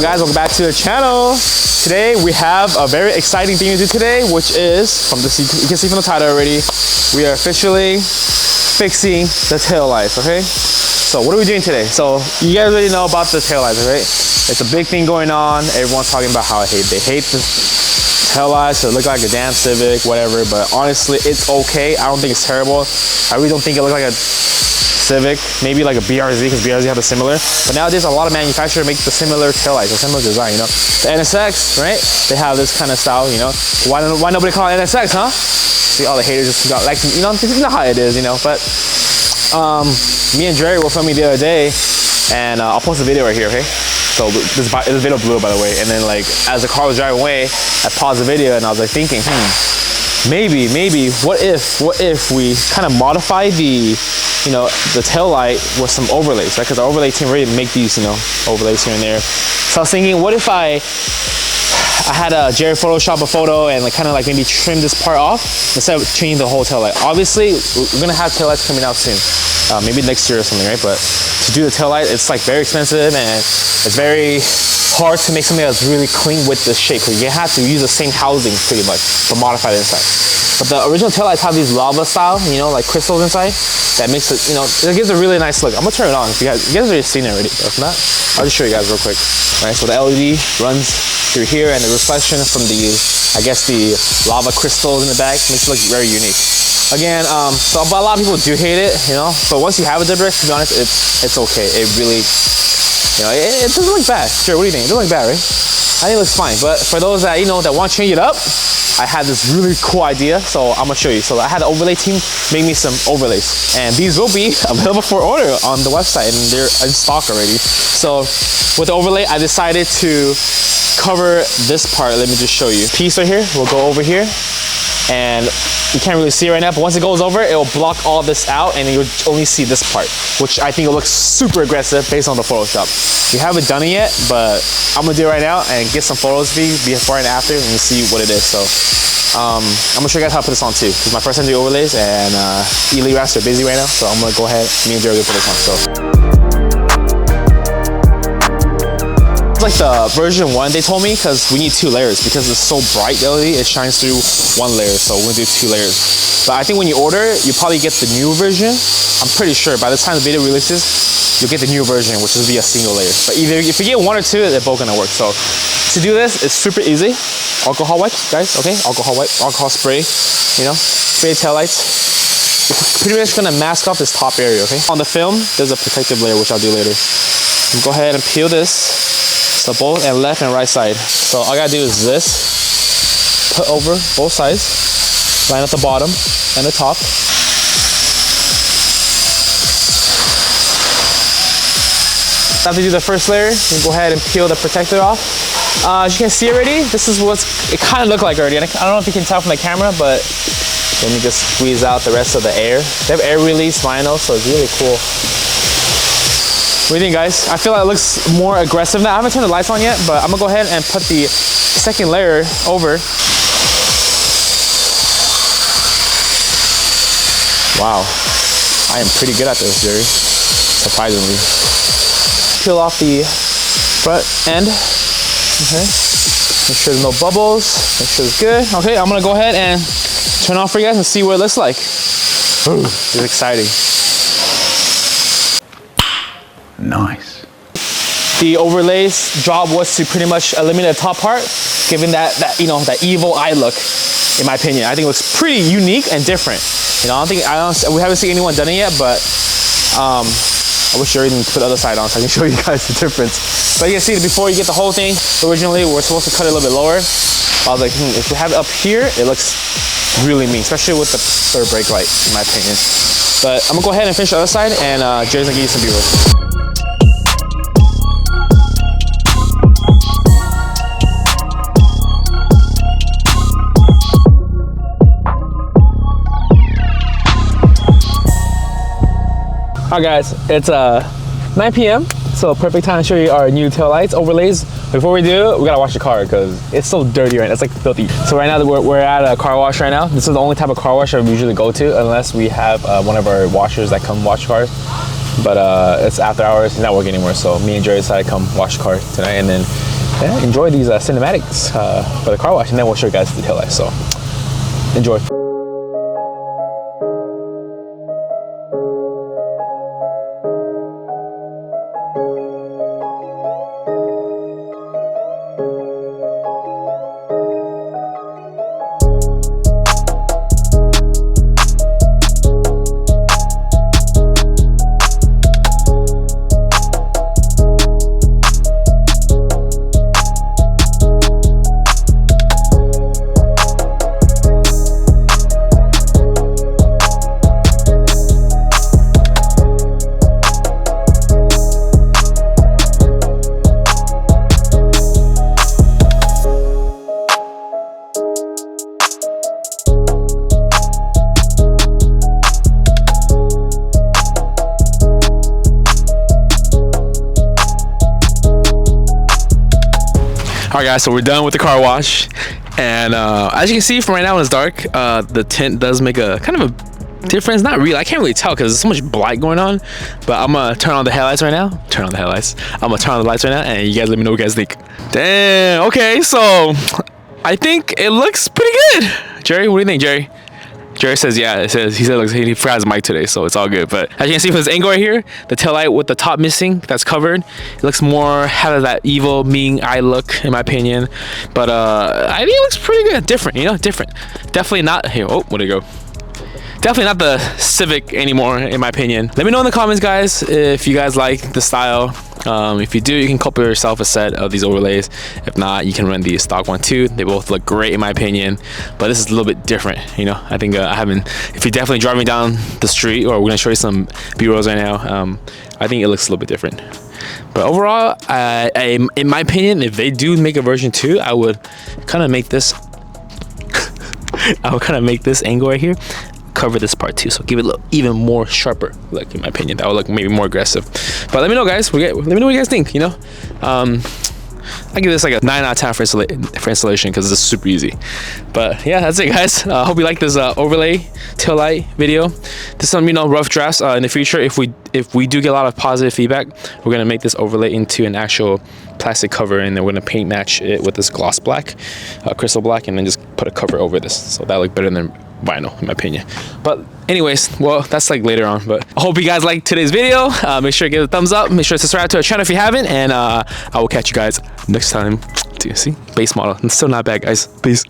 up guys, welcome back to the channel. Today we have a very exciting thing to do today, which is, from this, you can see from the title already, we are officially fixing the tail lights, okay? So what are we doing today? So you guys already know about the tail lights, right? It's a big thing going on. Everyone's talking about how they hate the tail lights, they look like a damn Civic, whatever, but honestly, it's okay. I don't think it's terrible. I really don't think it looks like a Civic, maybe like a BRZ, because BRZ have a similar. But nowadays, a lot of manufacturers make the similar tail lights, a similar design, you know. The NSX, right? They have this kind of style, you know. Why nobody call it NSX, huh? See, all the haters just got like, you know, this is not how it is, you know. But me and Jerry were filming the other day, and I'll post a video right here, okay? So this video blew, by the way. And then like, as the car was driving away, I paused the video and I was like thinking, maybe, what if we kind of modify the, you know, the tail light with some overlays, right? Because our overlay team really make these, you know, overlays here and there. So I was thinking, what if I had a Jerry Photoshop a photo and like kind of like maybe trim this part off instead of changing the whole tail light. Obviously, we're gonna have tail lights coming out soon, maybe next year or something, right? But to do the tail light, it's like very expensive and it's very hard to make something that's really clean with the shape. Because you have to use the same housing pretty much, but modify the inside. But the original tail lights have these lava style, you know, like crystals inside. That makes it, you know, it gives a really nice look. I'm gonna turn it on. You guys already seen it already, but if not, I'll just show you guys real quick. All right, so the LED runs through here, and the reflection from the, I guess the lava crystals in the back makes it look very unique. Again, but a lot of people do hate it, you know. But once you have a WRX, to be honest, it's okay. It really, you know, it doesn't look bad. Sure, what do you think? It doesn't look bad, right? I think it looks fine. But for those that, you know, that want to change it up, I had this really cool idea, so I'm gonna show you. So I had an overlay team make me some overlays, and these will be available for order on the website, and they're in stock already. So with the overlay, I decided to cover this part. Let me just show you. Piece right here will go over here, and you can't really see it right now, but once it goes over, it will block all this out, and you'll only see this part, which I think it looks super aggressive based on the Photoshop. We haven't done it yet, but I'm gonna do it right now and get some photos for you before and after, and you see what it is. So I'm gonna show you guys how to put this on too, because my first time doing overlays, and Ely Rafts are busy right now, so I'm gonna go ahead, me and Jerry will put this on. So like the version 1 they told me, because we need 2 layers because it's so bright, the LED, it shines through 1 layer, so we're gonna do 2 layers. But I think when you order, you probably get the new version. I'm pretty sure by the time the video releases, you'll get the new version, which will be a single layer. But either if you get 1 or 2, they're both gonna work. So to do this, it's super easy. Alcohol wipes, guys, okay? Alcohol wipe, alcohol spray, you know, spray tail lights. It's pretty much gonna mask off this top area, okay? On the film, there's a protective layer, which I'll do later. Go ahead and peel this. So both and left and right side. So all I gotta do is this, put over both sides, line up the bottom and the top. After you do the first layer, you go ahead and peel the protector off. As you can see already, this is what it kind of looked like already. And I don't know if you can tell from the camera, but let me just squeeze out the rest of the air. They have air release vinyl, so it's really cool. What do you think, guys? I feel like it looks more aggressive now. I haven't turned the lights on yet, but I'm gonna go ahead and put the second layer over. Wow, I am pretty good at this, Jerry, surprisingly. Peel off the front end, okay. Make sure there's no bubbles, make sure it's good. Okay, I'm gonna go ahead and turn off for you guys and see what it looks like. Ooh, this is exciting. Nice. The overlays job was to pretty much eliminate the top part, giving that you know, that evil eye look. In my opinion, I think it looks pretty unique and different. You know, we haven't seen anyone done it yet, but I wish Jerry didn't put the other side on so I can show you guys the difference. But you can see that before you get the whole thing, originally we were supposed to cut it a little bit lower. I was like, if we have it up here, it looks really mean, especially with the third brake light, in my opinion. But I'm gonna go ahead and finish the other side, and Jerry's gonna give you some B-roll. Alright guys, it's 9 p.m. so perfect time to show you our new tail lights overlays. Before we do, we gotta wash the car because it's so dirty right now. It's like filthy. So right now we're at a car wash right now. This is the only type of car wash I usually go to unless we have one of our washers that come wash cars. but it's after hours, not working anymore. So me and Jerry decided to come wash the car tonight, and then enjoy these cinematics for the car wash, and then we'll show you guys the tail light. So enjoy. Alright guys, so we're done with the car wash, and as you can see from right now when it's dark, the tint does make a kind of a difference. Not really, I can't really tell because there's so much black going on, but I'm gonna turn on the headlights right now. I'm gonna turn on the lights right now, and you guys let me know what you guys think. Damn, okay, so I think it looks pretty good. Jerry, what do you think, Jerry? Jerry says, yeah, he said he forgot his mic today, so it's all good. But as you can see from this angle right here, the tail light with the top missing, that's covered. It looks more, has that evil, mean eye look, in my opinion. But I think it looks pretty good. Different, you know, different. Definitely not, here, oh, where'd it go? Definitely not the Civic anymore, in my opinion. Let me know in the comments, guys, if you guys like the style. If you do, you can couple yourself a set of these overlays. If not, you can run the stock one too. They both look great in my opinion, but this is a little bit different, you know. I think if you're definitely driving down the street, or we're gonna show you some B-rolls right now, I think it looks a little bit different. But overall, in my opinion, if they do make a version 2, I would kind of make this angle right here cover this part too, so give it a little even more sharper look, in my opinion. That would look maybe more aggressive. But let me know, guys. Let me know what you guys think, you know. I give this like a 9 out of 10 for installation because it's super easy. But yeah, that's it, guys. Hope you like this overlay tail light video. This is some, you know, rough drafts. In the future, if we do get a lot of positive feedback, we're gonna make this overlay into an actual plastic cover, and then we're gonna paint match it with this gloss black, crystal black, and then just put a cover over this, so that look better than vinyl, in my opinion. But anyways, well, that's like later on. But I hope you guys liked today's video. Make sure to give it a thumbs up, make sure to subscribe to our channel if you haven't, and I will catch you guys next time. See, base model, it's still not bad, guys. Peace.